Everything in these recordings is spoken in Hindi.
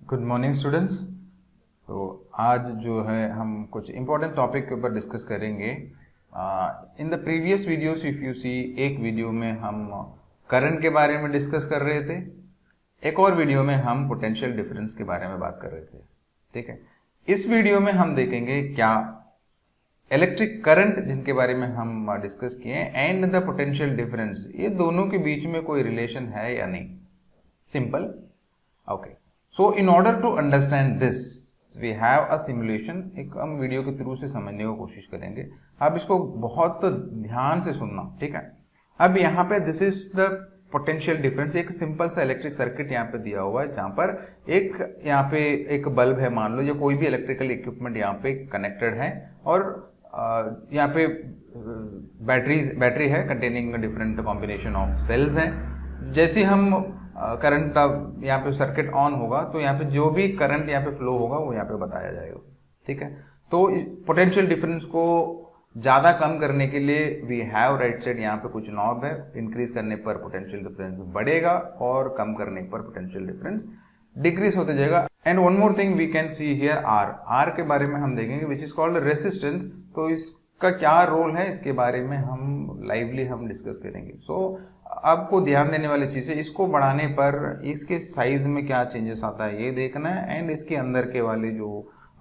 Good morning students. तो आज जो है हम कुछ इम्पोर्टेंट टॉपिक के ऊपर डिस्कस करेंगे। In the previous videos if you see, एक वीडियो में हम करंट के बारे में डिस्कस कर रहे थे, एक और वीडियो में हम पोटेंशियल डिफरेंस के बारे में बात कर रहे थे। ठीक है, इस वीडियो में हम देखेंगे क्या इलेक्ट्रिक करंट जिनके बारे में हम डिस्कस किए एंड द पोटेंशियल डिफरेंस, ये दोनों के बीच में कोई रिलेशन है या नहीं। Simple. Okay, so in order to understand this we have a simulation. एक हम वीडियो के थ्रू से समझने की कोशिश करेंगे। अब इसको बहुत ध्यान से सुनना, ठीक है। अब यहाँ पे this is the potential difference. एक सिंपल सा इलेक्ट्रिक सर्किट यहाँ पे दिया हुआ है, जहां पर यहाँ पे एक बल्ब है मान लो, या कोई भी इलेक्ट्रिकल इक्विपमेंट यहाँ पे कनेक्टेड है, और यहाँ पे बैटरी है containing different combination of cells हैं। जैसे हम करंट यहाँ पे सर्किट ऑन होगा तो यहाँ पे जो भी करंट यहाँ पे फ्लो होगा वो यहाँ पे बताया जाएगा। ठीक है, तो पोटेंशियल डिफरेंस को ज्यादा कम करने के लिए वी हैव राइट साइड यहाँ पे कुछ नॉब है। इंक्रीज करने पर पोटेंशियल डिफरेंस बढ़ेगा और कम करने पर पोटेंशियल डिफरेंस डिक्रीज होते जाएगा। And one more thing we can see here, R के बारे में हम देखेंगे विच इज कॉल्ड रेसिस्टेंस। तो इसका क्या रोल है इसके बारे में हम लाइवली डिस्कस करेंगे। सो आपको ध्यान देने वाली चीज है, इसको बढ़ाने पर इसके साइज में क्या चेंजेस आता है ये देखना है, एंड इसके अंदर के वाले जो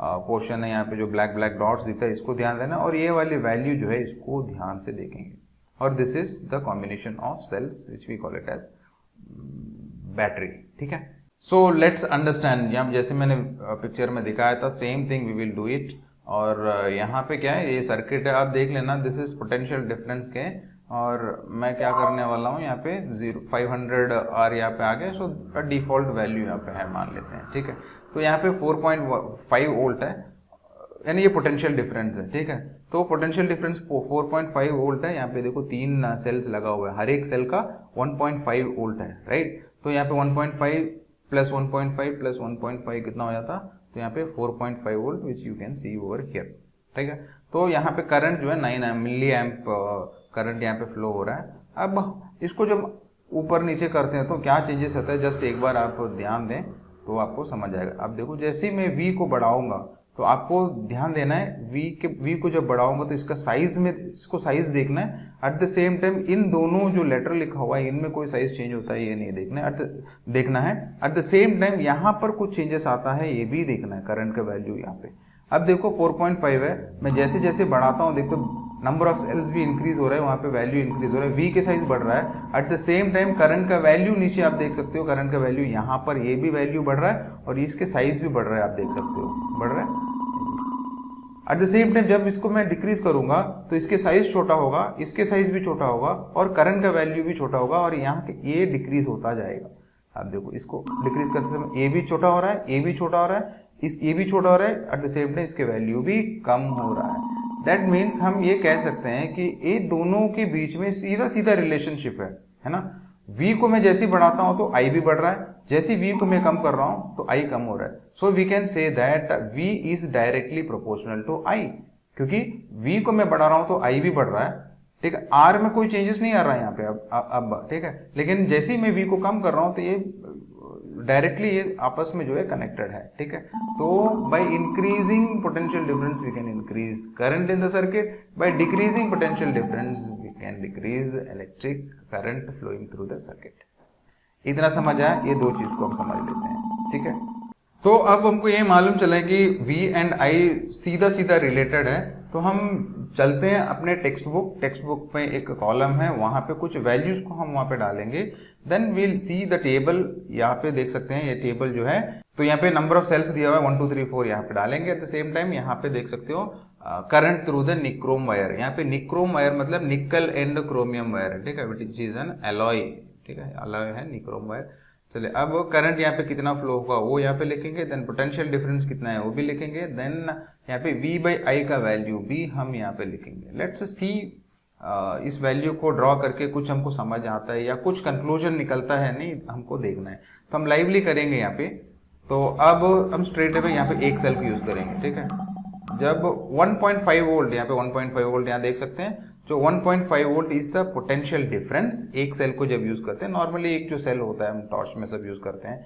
पोर्शन है यहाँ पे जो ब्लैक ब्लैक डॉट्स दिखता है इसको ध्यान देना, और ये वाली वैल्यू जो है इसको ध्यान से देखेंगे। और this is the combination of cells which we call it as battery. ठीक है, सो लेट्स अंडरस्टैंड। यहाँ जैसे मैंने पिक्चर में दिखाया था same thing we will do it. और यहाँ पे क्या है, ये सर्किट है, आप देख लेना। दिस इज पोटेंशियल डिफरेंस के, और मैं क्या करने वाला हूँ यहाँ पे 500 आर यहाँ पे आ गया। सो डिफॉल्ट वैल्यू यहाँ पे है मान लेते हैं। ठीक है, तो यहाँ पे 4.5 वोल्ट है, यानी ये पोटेंशियल डिफरेंस है। ठीक है, तो पोटेंशियल डिफरेंस 4.5 वोल्ट है। यहाँ पे देखो 3 सेल्स लगा हुआ है, हर एक सेल का 1.5 वोल्ट है, राइट। तो यहाँ पे 1.5 प्लस 1.5 प्लस 1.5 कितना हो जाता, तो यहाँ पे 4.5 volt which you can C over here. ठीक है, तो यहाँ पे करंट जो है 9 मिली एम्प करंट यहाँ पे फ्लो हो रहा है। अब इसको जब ऊपर नीचे करते हैं तो क्या चेंजेस आता है, जस्ट एक बार आप ध्यान दें तो आपको समझ आएगा। अब देखो जैसे ही मैं V को बढ़ाऊंगा तो आपको ध्यान देना है, V को जब बढ़ाऊंगा तो इसका साइज में, इसको साइज देखना है। At the same time in दोनों जो लेटर लिखा हुआ है इनमें कोई साइज चेंज होता है ये नहीं देखना है। एट द सेम टाइम यहाँ पर कुछ चेंजेस आता है ये भी देखना है, करंट का वैल्यू यहाँ पे। अब देखो 4.5 है, मैं जैसे जैसे बढ़ाता हूँ देखो नंबर ऑफ सेल्स भी इंक्रीज हो रहा है, वहां पे वैल्यू इंक्रीज हो रहा है, V के साइज बढ़ रहा है। At the same time current का वैल्यू नीचे आप देख सकते हो, करंट का वैल्यू यहाँ पर ये भी वैल्यू बढ़ रहा है और इसके साइज भी बढ़ रहा है, आप देख सकते हो बढ़ रहा है। एट द सेम टाइम जब इसको मैं डिक्रीज करूंगा तो इसके साइज छोटा होगा, इसके साइज भी छोटा होगा और करंट का वैल्यू भी छोटा होगा, और यहाँ के ये डिक्रीज होता जाएगा। आप देखो इसको डिक्रीज करते समय ये भी छोटा हो रहा है, ये भी छोटा हो रहा है, ये भी छोटा हो रहा है, एट द सेम टाइम इसके वैल्यू भी कम हो रहा है। दैट मीन्स हम ये कह सकते हैं कि ये दोनों के बीच में सीधा सीधा रिलेशनशिप है ना। V को मैं जैसे बढ़ाता हूं तो I भी बढ़ रहा है, जैसे V को मैं कम कर रहा हूं तो I कम हो रहा है। So we can say that V is directly proportional to I, क्योंकि V को मैं बढ़ा रहा हूं तो I भी बढ़ रहा है। ठीक है, R में कोई चेंजेस नहीं आ रहा है यहाँ पे अब ठीक है, लेकिन जैसे ही मैं V को कम कर रहा हूं तो ये डायरेक्टली ये आपस में जो है कनेक्टेड है। ठीक है, तो by increasing potential difference we can increase current in the circuit, by decreasing potential difference we can decrease electric current flowing through the circuit. इतना समझ आया, ये दो चीज को हम समझ लेते हैं। ठीक है, तो अब हमको ये मालूम चला कि V एंड I सीधा सीधा रिलेटेड है। तो हम चलते हैं अपने टेक्स्ट बुक में एक कॉलम है, वहां पे कुछ वैल्यूज को हम वहां पे डालेंगे। Then we'll see the table. यहाँ पे देख सकते हैं ये टेबल जो है, तो यहाँ पे नंबर ऑफ सेल्स दिया हुआ है 1 2 3 4 यहाँ पे डालेंगे। एट द सेम टाइम यहाँ पे देख सकते हो current through the nichrome wire. यहाँ पे निक्रोम वायर मतलब निकल एंड क्रोमियम वायर है। ठीक है, विच इज एन अलॉय। ठीक है, अलॉय है निक्रोम वायर। चलिए, अब करंट यहाँ पे कितना फ्लो होगा वो यहाँ पे लिखेंगे, देन पोटेंशियल डिफरेंस कितना है वो भी लिखेंगे, देन यहाँ पे V बाई I का वैल्यू भी हम यहाँ पे लिखेंगे। लेट्स सी इस वैल्यू को ड्रॉ करके कुछ हमको समझ आता है या कुछ कंक्लूजन निकलता है, नहीं हमको देखना है, तो हम लाइवली करेंगे यहाँ पे। तो अब हम स्ट्रेट अवे यहाँ पे एक सेल को यूज करेंगे। ठीक है, जब 1.5 वोल्ट यहाँ पे 1.5 वोल्ट यहाँ देख सकते हैं, जो 1.5 volt is the potential difference एक सेल को जब यूज करते हैं। नॉर्मली एक जो सेल होता है हम टॉर्च में सब यूज करते हैं,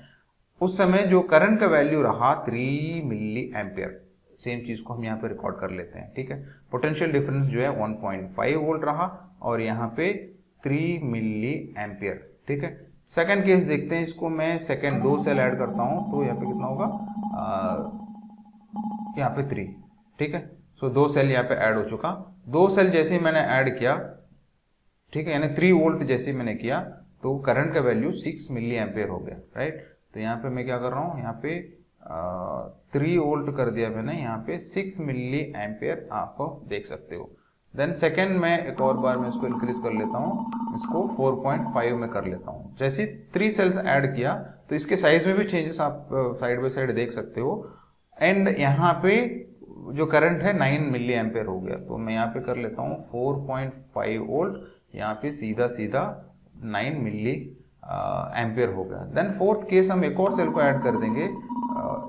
उस समय जो करंट का वैल्यू रहा 3 मिली एम्पियर। सेम चीज को हम यहाँ पे रिकॉर्ड कर लेते हैं, ठीक है। पोटेंशियल डिफरेंस जो है 1.5 वोल्ट रहा और यहाँ पे 3 मिली एम्पियर, ठीक है। सेकंड केस देखते हैं, इसको मैं सेकंड 2 सेल ऐड करता हूँ तो यहाँ पे कितना होगा, यहाँ पे 3, ठीक है। सो 2 सेल यहाँ पे ऐड हो चुका। 2 सेल जैसे ही मैंने ऐड किया, ठीक है, यानी 3 वोल्ट जैसे मैंने किया तो करंट का वैल्यू 6 मिली एम्पियर हो गया, राइट। तो यहाँ पे मैं क्या कर रहा हूँ, यहाँ पे 3 वोल्ट कर दिया मैंने, यहाँ पे 6 मिली एम्पियर आपको देख सकते हो। देन सेकेंड मैं एक और बार मैं इसको इंक्रीज कर लेता हूँ, इसको 4.5 में कर लेता हूँ। जैसे 3 सेल्स ऐड किया तो इसके साइज में भी चेंजेस आप साइड बाय साइड देख सकते हो। एंड यहाँ पे जो करंट है 9 मिली एम्पियर हो गया, तो मैं यहाँ पे कर लेता हूँ 4.5 वोल्ट, यहाँ पे सीधा सीधा 9 मिली एम्पियर हो गया। देन फोर्थ केस हम एक और सेल को ऐड कर देंगे,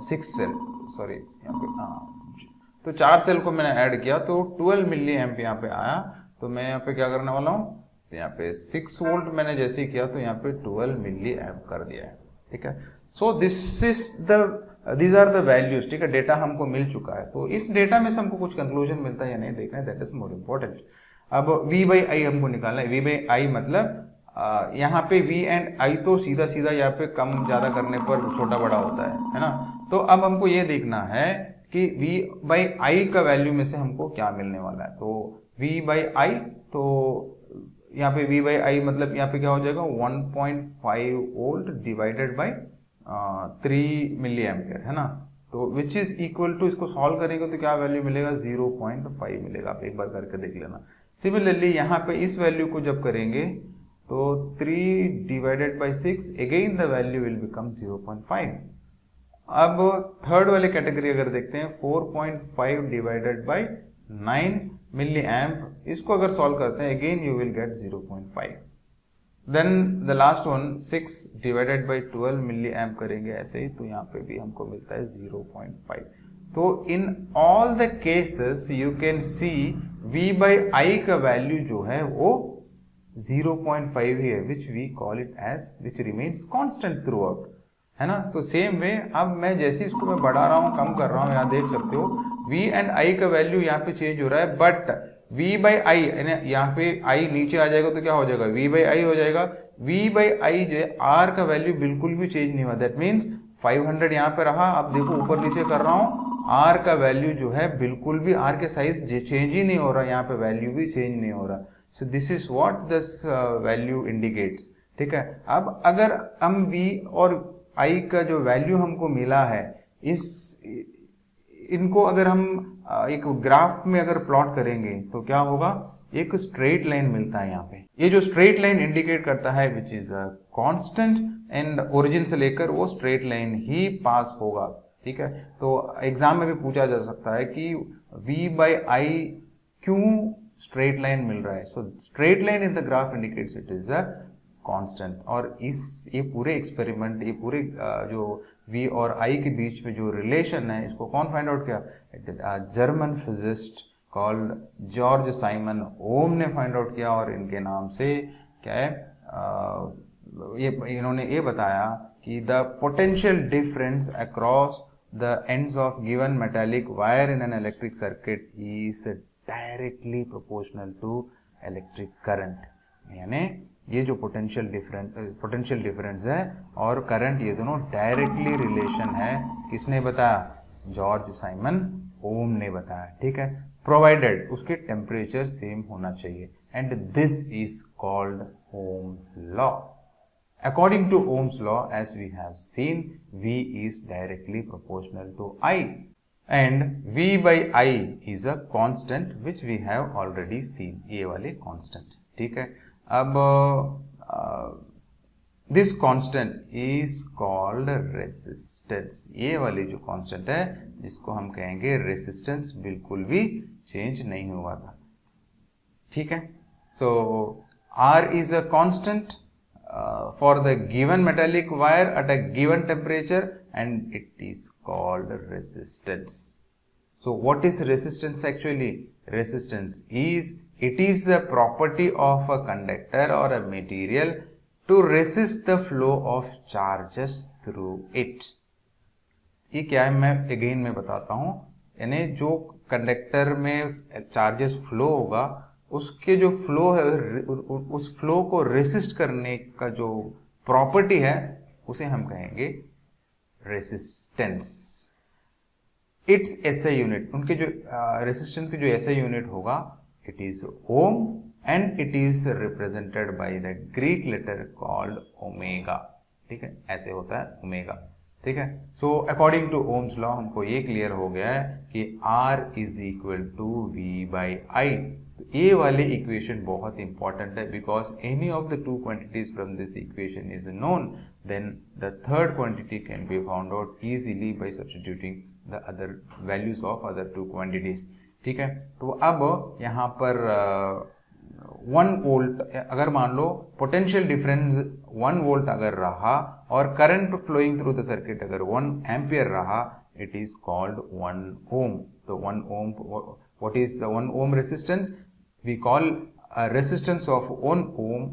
6 सेल, सॉरी यहाँ पे तो 4 सेल को मैंने ऐड किया तो 12 मिली एम्प यहाँ पे आया। तो मैं यहाँ पे क्या करने वाला हूँ, तो यहाँ पे 6 वोल्ट मैंने जैसे ही किया तो यहाँ पे 12 मिली एम्प कर दिया है, ठीक है। So these are the values, ठीक है। डेटा हमको मिल चुका है, तो इस डेटा में से हमको कुछ कंक्लूजन मिलता है या नहीं देखना है, दैट इज मोर इम्पोर्टेंट। अब V बाई आई हमको निकालना है। V बाई आई मतलब यहाँ पे V एंड I तो सीधा सीधा यहाँ पे कम ज्यादा करने पर छोटा बड़ा होता है ना। तो अब हमको ये देखना है कि V बाई आई का वैल्यू में से हमको क्या मिलने वाला है। तो V बाई आई, तो यहाँ पे V बाई आई मतलब यहाँ पे क्या हो जाएगा, 1.5 volt divided by 3 milli ampere, है ना। तो विच इज इक्वल टू, इसको सॉल्व करेंगे तो क्या वैल्यू मिलेगा, 0.5 मिलेगा। आप एक बार करके देख लेना। सिमिलरली यहाँ पे इस वैल्यू को जब करेंगे तो 3 divided by 6, again the value will become 0.5। अब थर्ड वाले कैटेगरी अगर देखते हैं, 4.5 डिवाइडेड बाई 9 मिली एम्प, इसको अगर सॉल्व करते हैं again you will get 0.5। Then the last one 6 divided by 12 milli amp करेंगे ऐसे ही, तो यहाँ पे भी हमको मिलता है 0.5। तो in all the cases you can see V by I का वैल्यू जो है वो 0.5 ही है, which we call it as which remains constant throughout, है ना। तो सेम वे अब मैं जैसे इसको मैं बढ़ा रहा हूँ कम कर रहा हूँ, यहाँ देख सकते हो V एंड I का वैल्यू यहाँ पे चेंज हो रहा है, बट V बाई आई, यहाँ पे I नीचे आ जाएगा तो क्या हो जाएगा, V बाई आई हो जाएगा। V बाई आई जो है R का वैल्यू बिल्कुल भी चेंज नहीं हुआ, दैट मीन्स 500 यहाँ पे रहा। अब देखो ऊपर नीचे कर रहा हूँ, R का वैल्यू जो है बिल्कुल भी, R के साइज चेंज ही नहीं हो रहा, यहाँ पे वैल्यू भी चेंज नहीं हो रहा। So this is what this value indicates, ठीक है। अब अगर हम V और I का जो वैल्यू हमको मिला है, इनको अगर हम एक ग्राफ में अगर प्लॉट करेंगे तो क्या होगा, एक स्ट्रेट लाइन मिलता है यहाँ पे। ये जो स्ट्रेट लाइन इंडिकेट करता है which is constant and origin से लेकर वो स्ट्रेट लाइन ही पास होगा, ठीक है। तो एग्जाम में भी पूछा जा सकता है कि V बाई आई क्यों स्ट्रेट लाइन मिल रहा है। So straight line in the graph indicates it is a constant. और ये पूरे एक्सपेरिमेंट, ये पूरे जो V और I के बीच में जो रिलेशन है, इसको कौन फाइंड आउट किया, it is a German physicist called George Simon Ohm ने फाइंड आउट किया। और इनके नाम से क्या है, इन्होंने ये बताया कि the potential difference across the ends of given metallic wire in an electric circuit is directly proportional to electric current। यानी ये जो पोटेंशियल डिफरेंस है और करंट, ये दोनों डायरेक्टली रिलेशन है। किसने बताया, जॉर्ज साइमन ओम ने बताया, ठीक है। प्रोवाइडेड उसके टेम्परेचर सेम होना चाहिए, and this is called Ohm's law. According to Ohm's law, as we have seen, V is directly proportional to I, and V by I is a constant which we have already seen, ये वाले constant, ठीक है। अब this constant is called resistance। ये वाली जो constant है जिसको हम कहेंगे resistance, बिल्कुल भी change नहीं हुआ था, ठीक है। So R is a constant for the given metallic wire at a given temperature, and it is called resistance. So what is resistance actually? Resistance is, it is the property of a conductor or a material to resist the flow of charges through it. ये क्या है मैं अगेन मैं बताता हूँ, यानी जो कंडक्टर में चार्जेस फ्लो होगा उसके जो फ्लो है उस फ्लो को रेसिस्ट करने का जो प्रॉपर्टी है उसे हम कहेंगे रेसिस्टेंस। इट्स एसआई यूनिट, उनके जो रेसिस्टेंस की जो एसआई यूनिट होगा it is ohm and it is represented by the Greek letter called omega. ठीक है, ऐसे होता है ओमेगा। ठीक है, so according to Ohm's law हमको ये क्लियर हो गया है कि R is equal to V by I. तो ये वाली इक्वेशन बहुत इंपॉर्टेंट है, because any of the two quantities from this equation is known, then the third quantity can be found out easily bye substituting the other values of other two quantities. ठीक है, तो अब यहाँ पर 1 वोल्ट अगर मान लो पोटेंशियल डिफरेंस 1 वोल्ट अगर रहा और current flowing through the circuit अगर 1 एम्पियर रहा, इट इज कॉल्ड 1 ओम। तो 1 ohm, what is the 1 ohm resistance? We call resistance of 1 ohm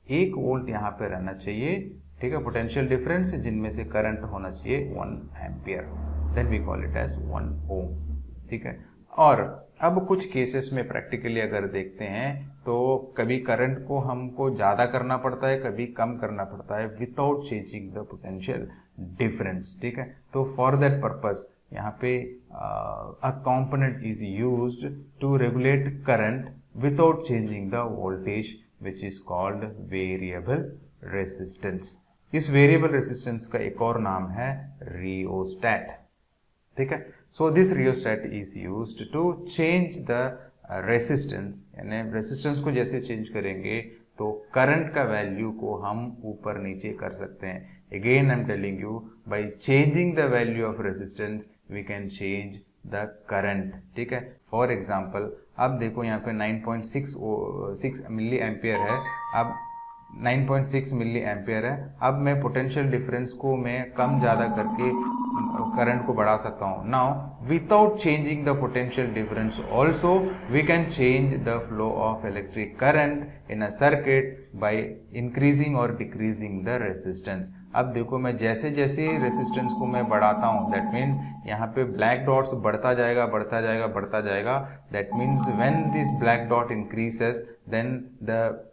1 volt यहाँ पे रहना चाहिए। ठीक है, पोटेंशियल डिफरेंस जिनमें से करंट होना चाहिए 1 ampere, then we call it as 1 ohm. ठीक है, और अब कुछ केसेस में प्रैक्टिकली अगर देखते हैं तो कभी करंट को हमको ज़्यादा करना पड़ता है, कभी कम करना पड़ता है without changing the potential difference. ठीक है, तो फॉर दैट पर्पस यहाँ पे a component is used to regulate current without changing the voltage which is called variable resistance. इस वेरिएबल रेसिस्टेंस का एक और नाम है रियोस्टैट। ठीक है, so this rheostat is used to change the resistance, यानी रेसिस्टेंस को जैसे चेंज करेंगे तो करंट का वैल्यू को हम ऊपर नीचे कर सकते हैं। Again I am telling you, by changing the value of resistance we can change the current. ठीक है, फॉर एग्जांपल अब देखो यहाँ पे 9.6 मिली एम्पियर है, अब 9.6 मिली एम्पियर है। अब मैं पोटेंशियल डिफरेंस को मैं कम ज़्यादा करके करंट को बढ़ा सकता हूँ। Now without changing the potential difference also we can change the flow of electric current in a circuit by increasing और डिक्रीजिंग द रेसिस्टेंस। अब देखो मैं जैसे जैसे रेसिस्टेंस को मैं बढ़ाता हूँ, दैट मीन्स यहाँ पे ब्लैक डॉट्स बढ़ता जाएगा बढ़ता जाएगा बढ़ता जाएगा। That means when this black dot increases then the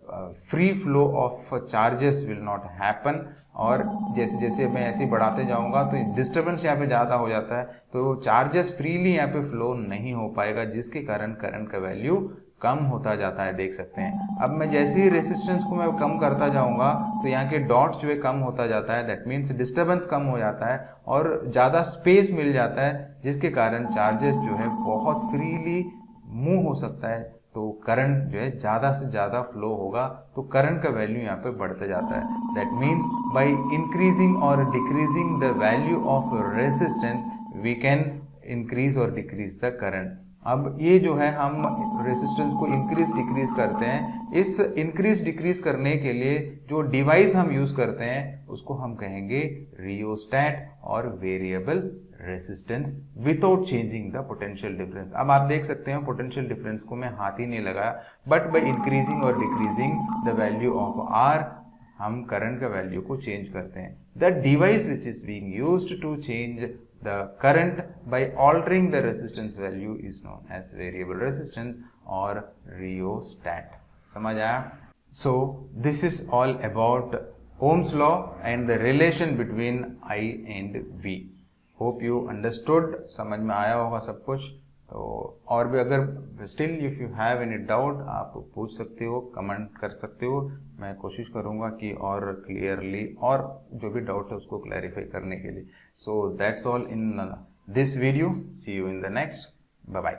free flow of charges will not happen. और जैसे जैसे मैं ऐसे बढ़ाते जाऊंगा तो डिस्टर्बेंस यहाँ पे ज़्यादा हो जाता है, तो चार्जेस फ्रीली यहाँ पे फ्लो नहीं हो पाएगा, जिसके कारण करंट का वैल्यू कम होता जाता है। देख सकते हैं, अब मैं जैसे ही रेसिस्टेंस को मैं कम करता जाऊंगा तो यहाँ के डॉट्स जो है कम होता जाता है, दैट मीन्स डिस्टर्बेंस कम हो जाता है और ज़्यादा स्पेस मिल जाता है, जिसके कारण चार्जेस जो है बहुत फ्रीली मूव हो सकता है। तो करंट जो है ज़्यादा से ज़्यादा फ्लो होगा, तो करंट का वैल्यू यहाँ पे बढ़ता जाता है। दैट मीन्स बाय इंक्रीजिंग और decreasing the value of resistance we can increase और डिक्रीज द करंट। अब ये जो है हम रेसिस्टेंस को इंक्रीज डिक्रीज करते हैं, इस इंक्रीज डिक्रीज करने के लिए जो डिवाइस हम यूज करते हैं उसको हम कहेंगे रियोस्टैट और variable resistance without changing the potential difference. अब आप देख सकते हैं पोटेंशियल डिफरेंस को मैं हाथ ही नहीं लगाया, बट बाय इंक्रीजिंग और decreasing the value of R हम करंट का वैल्यू को चेंज करते हैं। The device which is being used to change the current by altering the resistance value is known as variable resistance or rheostat। समझ आया? So this is all about Ohm's law and the relation between I and V। Hope you understood, समझ में आया होगा सब कुछ। तो और भी अगर still if you have any doubt आप पूछ सकते हो, कमेंट कर सकते हो, मैं कोशिश करूँगा कि और क्लियरली और जो भी डाउट है उसको क्लैरिफाई करने के लिए। So that's all in this video. See you in the next. Bye bye.